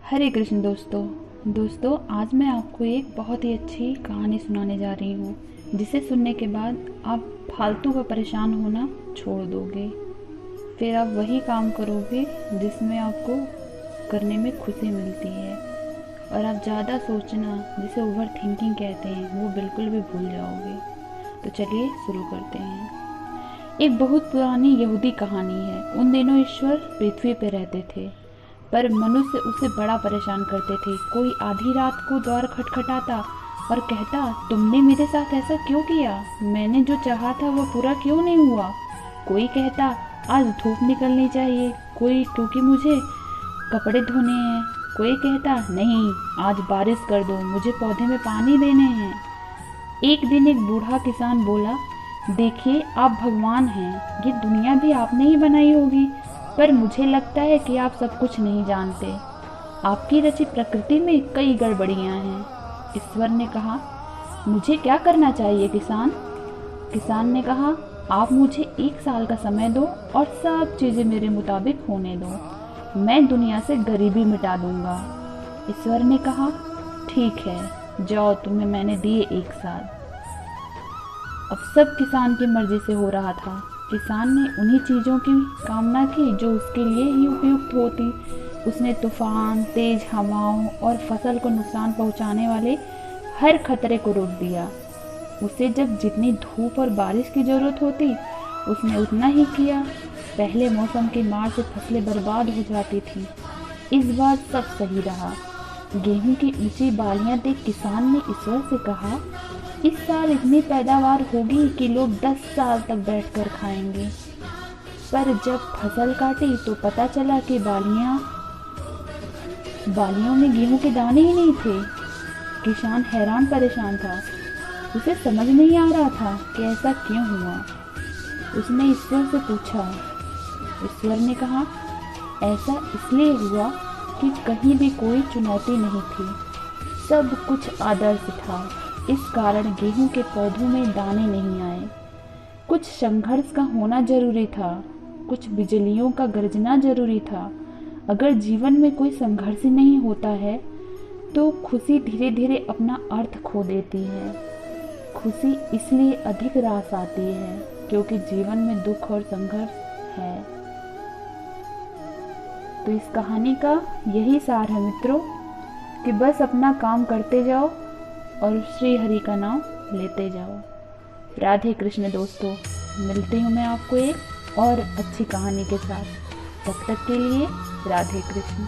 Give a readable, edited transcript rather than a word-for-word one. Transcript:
हरे कृष्ण दोस्तों आज मैं आपको एक बहुत ही अच्छी कहानी सुनाने जा रही हूँ जिसे सुनने के बाद आप फालतू का परेशान होना छोड़ दोगे। फिर आप वही काम करोगे जिसमें आपको करने में खुशी मिलती है और आप ज़्यादा सोचना, जिसे ओवर थिंकिंग कहते हैं, वो बिल्कुल भी भूल जाओगे। तो चलिए शुरू करते हैं। एक बहुत पुरानी यहूदी कहानी है। उन दिनों ईश्वर पृथ्वी पर रहते थे, पर मनुष्य उसे बड़ा परेशान करते थे। कोई आधी रात को द्वार खटखटाता और कहता, तुमने मेरे साथ ऐसा क्यों किया? मैंने जो चाहा था वो पूरा क्यों नहीं हुआ? कोई कहता, आज धूप निकलनी चाहिए। कोई टोकी, मुझे कपड़े धोने हैं। कोई कहता, नहीं, आज बारिश कर दो, मुझे पौधे में पानी देने हैं। एक दिन एक बूढ़ा किसान बोला, देखिए, आप भगवान हैं, ये दुनिया भी आपने ही बनाई होगी, पर मुझे लगता है कि आप सब कुछ नहीं जानते। आपकी रची प्रकृति में कई गड़बड़ियां हैं। ईश्वर ने कहा, मुझे क्या करना चाहिए किसान? किसान ने कहा, आप मुझे 1 साल का समय दो और सब चीज़ें मेरे मुताबिक होने दो। मैं दुनिया से गरीबी मिटा दूंगा। ईश्वर ने कहा, ठीक है, जाओ, तुम्हें मैंने दिए 1 साल। अब सब किसान की मर्जी से हो रहा था। किसान ने उन्हीं चीज़ों की कामना की जो उसके लिए ही उपयुक्त होती। उसने तूफान, तेज हवाओं और फसल को नुकसान पहुंचाने वाले हर खतरे को रोक दिया। उसे जब जितनी धूप और बारिश की ज़रूरत होती, उसने उतना ही किया। पहले मौसम की मार से फसलें बर्बाद हो जाती थीं। इस बार सब सही रहा। गेहूं की ऊंची बालियां देख किसान ने ईश्वर से कहा, इस साल इतनी पैदावार होगी कि लोग 10 साल तक बैठकर खाएंगे। पर जब फसल काटी तो पता चला कि बालियों में गेहूं के दाने ही नहीं थे। किसान हैरान परेशान था। उसे समझ नहीं आ रहा था कि ऐसा क्यों हुआ। उसने ईश्वर से पूछा। ईश्वर ने कहा, ऐसा इसलिए हुआ कि कहीं भी कोई चुनौती नहीं थी, सब कुछ आदर्श था। इस कारण गेहूं के पौधों में दाने नहीं आए। कुछ संघर्ष का होना जरूरी था, कुछ बिजलियों का गरजना जरूरी था। अगर जीवन में कोई संघर्ष ही नहीं होता है तो खुशी धीरे धीरे अपना अर्थ खो देती है। खुशी इसलिए अधिक रास आती है क्योंकि जीवन में दुख और संघर्ष है। तो इस कहानी का यही सार है मित्रों, कि बस अपना काम करते जाओ और श्री हरि का नाम लेते जाओ। राधे कृष्ण दोस्तों, मिलती हूँ मैं आपको एक और अच्छी कहानी के साथ। तब तक के लिए राधे कृष्ण।